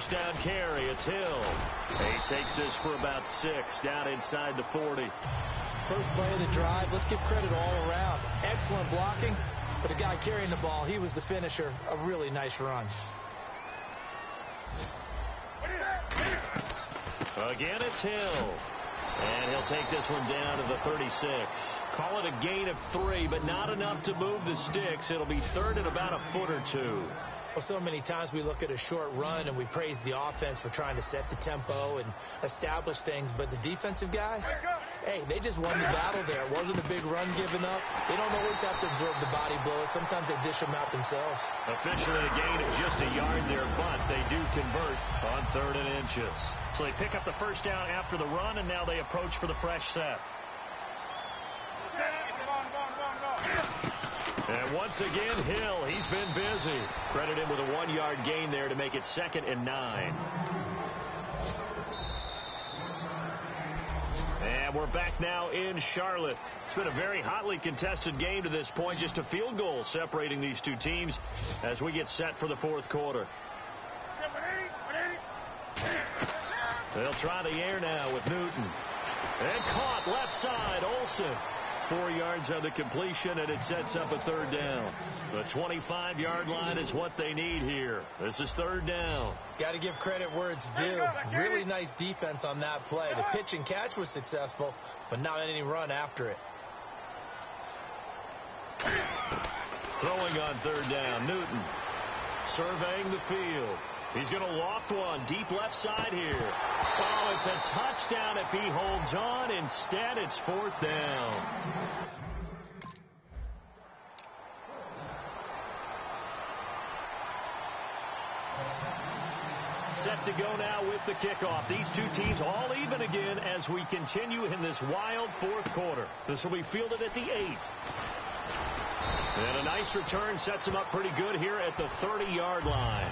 first down carry. It's Hill. He takes this for about 6 down inside the 40. First play of the drive. Let's give credit all around. Excellent blocking, but the guy carrying the ball, he was the finisher. A really nice run. Again, it's Hill. And he'll take this one down to the 36. Call it a gain of 3, but not enough to move the sticks. It'll be third and about a foot or 2. Well, so many times we look at a short run and we praise the offense for trying to set the tempo and establish things, but the defensive guys, hey, they just won the battle there. It wasn't a big run given up. They don't always have to absorb the body blows. Sometimes they dish them out themselves. Officially a gain of just a yard there, but they do convert on 3rd and inches. So they pick up the first down after the run, and now they approach for the fresh set. And once again, Hill, he's been busy. Credit him with a 1-yard gain there to make it 2nd and 9. And we're back now in Charlotte. It's been a very hotly contested game to this point. Just a field goal separating these two teams as we get set for the 4th quarter. They'll try the air now with Newton. And caught left side, Olsen. 4 yards on the completion, and it sets up a 3rd down. The 25-yard line is what they need here. This is 3rd down. Got to give credit where it's due. Really nice defense on that play. The pitch and catch was successful, but not any run after it. Throwing on 3rd down, Newton. Surveying the field. He's going to loft one deep left side here. Oh, it's a touchdown if he holds on. Instead, it's 4th down. Set to go now with the kickoff. These two teams all even again as we continue in this wild 4th quarter. This will be fielded at the 8. And a nice return sets him up pretty good here at the 30-yard line.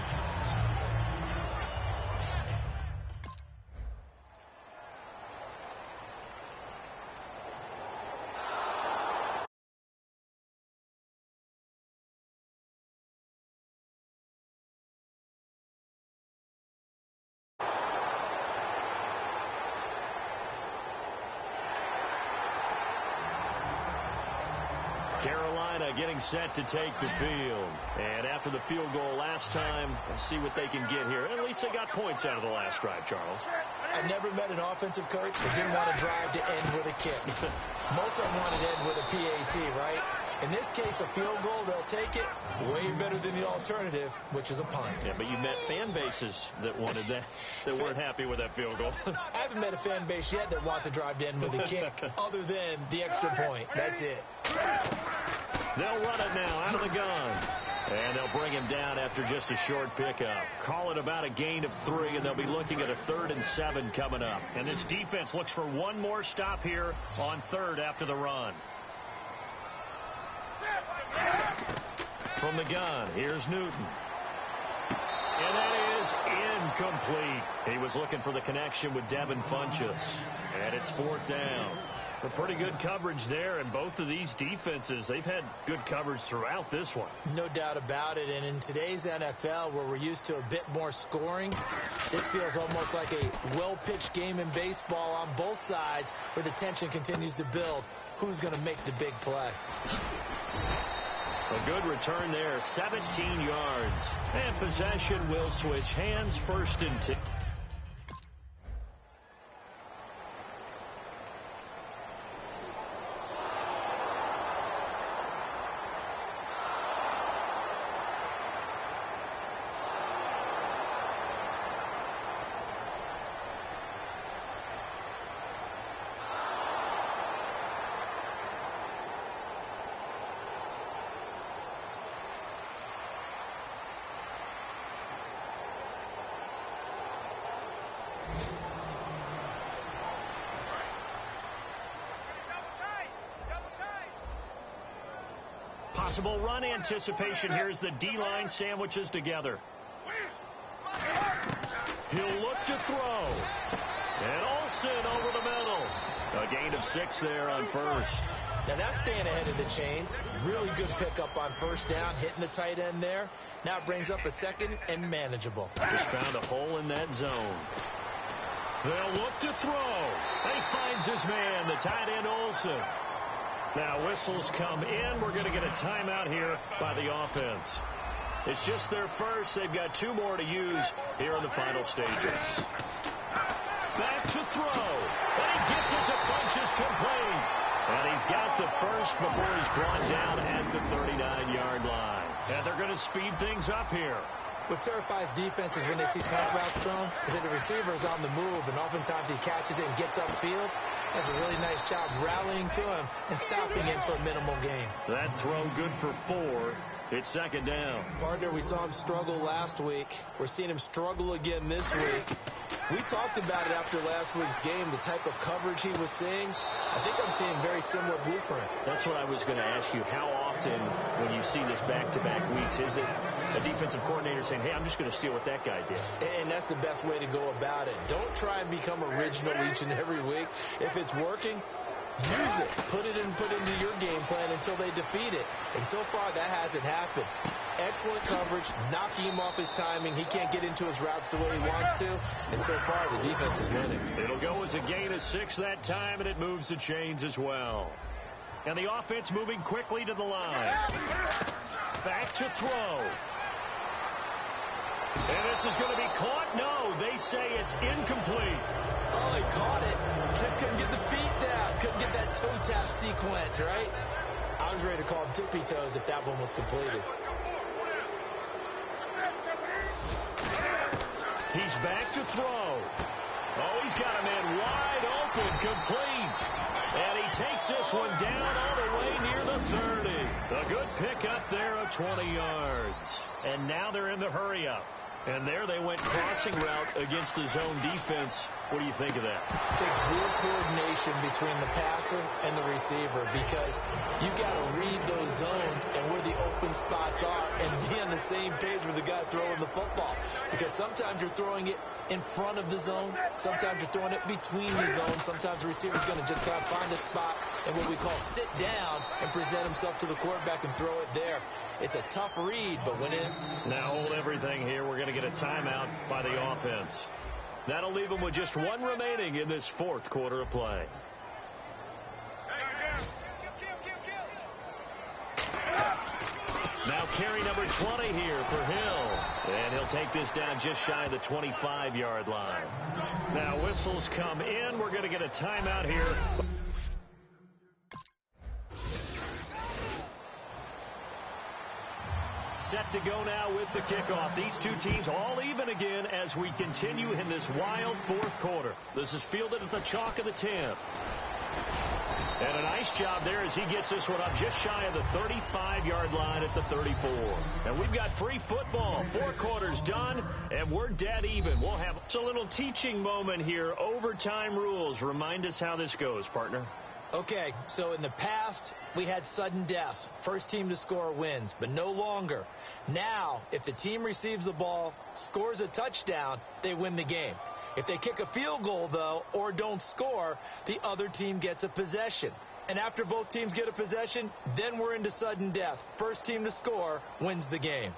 Carolina getting set to take the field. And after the field goal last time, let's see what they can get here. At least they got points out of the last drive, Charles. I've never met an offensive coach that didn't want to drive to end with a kick. Most of them wanted to end with a PAT, right? In this case, a field goal, they'll take it. Way better than the alternative, which is a punt. Yeah, but you met fan bases that wanted that, that weren't happy with that field goal. I haven't met a fan base yet that wants to drive to end with a kick, other than the extra point. That's it. They'll run it now out of the gun. And they'll bring him down after just a short pickup. Call it about a gain of 3, and they'll be looking at a 3rd and 7 coming up. And this defense looks for one more stop here on 3rd after the run. From the gun, here's Newton. And that is incomplete. He was looking for the connection with Devin Funchess. And it's 4th down. A pretty good coverage there, and both of these defenses, they've had good coverage throughout this one. No doubt about it, and in today's NFL, where we're used to a bit more scoring, this feels almost like a well-pitched game in baseball on both sides, where the tension continues to build. Who's going to make the big play? A good return there, 17 yards. And possession will switch hands, 1st and 10. Possible run anticipation here as the D-line sandwiches together. He'll look to throw. And Olsen over the middle. A gain of 6 there on 1st. Now that's staying ahead of the chains. Really good pickup on first down, hitting the tight end there. Now it brings up a second and manageable. Just found a hole in that zone. They'll look to throw. He finds his man, the tight end Olsen. Now whistles come in. We're going to get a timeout here by the offense. It's just their first. They've got 2 more to use here in the final stages. Back to throw. And he gets it to Funchess complete. And he's got the first before he's brought down at the 39-yard line. And they're going to speed things up here. What terrifies defenses when they see slant routes thrown is that the receiver is on the move, and oftentimes he catches it and gets upfield. Does a really nice job rallying to him and stopping him for a minimal gain. That throw good for 4. It's second down. Partner, we saw him struggle last week. We're seeing him struggle again this week. We talked about it after last week's game, the type of coverage he was seeing. I think I'm seeing very similar blueprint. That's what I was going to ask you. How often, when you see this back-to-back weeks, is it a defensive coordinator saying, hey, I'm just going to steal what that guy did? And that's the best way to go about it. Don't try and become original each and every week. If it's working, use it. Put it into your game plan until they defeat it. And so far, that hasn't happened. Excellent coverage, knocking him off his timing. He can't get into his routes the way he wants to. And so far, the defense is winning. It'll go as a gain of 6 that time, and it moves the chains as well. And the offense moving quickly to the line. Back to throw. And this is going to be caught. No, they say it's incomplete. Oh, he caught it. Just couldn't get the feet down. Couldn't get that toe tap sequence, right? I was ready to call him tippy toes if that one was completed. He's back to throw. Oh, he's got a man wide open, complete. And he takes this one down all the way near the 30. A good pickup there of 20 yards. And now they're in the hurry-up. And there they went crossing route against the zone defense. What do you think of that? It takes real coordination between the passer and the receiver because you got to read those zones and where the open spots are and be on the same page with the guy throwing the football. Because sometimes you're throwing it in front of the zone. Sometimes you're throwing it between the zones. Sometimes the receiver's going to just kind of find a spot and what we call sit down and present himself to the quarterback and throw it there. It's a tough read, but when it... Now hold everything here. We're going to get a timeout by the offense. That'll leave them with just 1 remaining in this 4th quarter of play. Now carry number 20 here for Hill. And he'll take this down just shy of the 25-yard line. Now whistles come in. We're going to get a timeout here. Set to go now with the kickoff. These 2 teams all even again as we continue in this wild 4th quarter. This is fielded at the chalk of the 10. And a nice job there as he gets this one up just shy of the 35-yard line at the 34. And we've got free football. 4 quarters done, and we're dead even. We'll have a little teaching moment here. Overtime rules. Remind us how this goes, partner. Okay, so in the past, we had sudden death. First team to score wins, but no longer. Now, if the team receives the ball, scores a touchdown, they win the game. If they kick a field goal, though, or don't score, the other team gets a possession. And after both teams get a possession, then we're into sudden death. First team to score wins the game.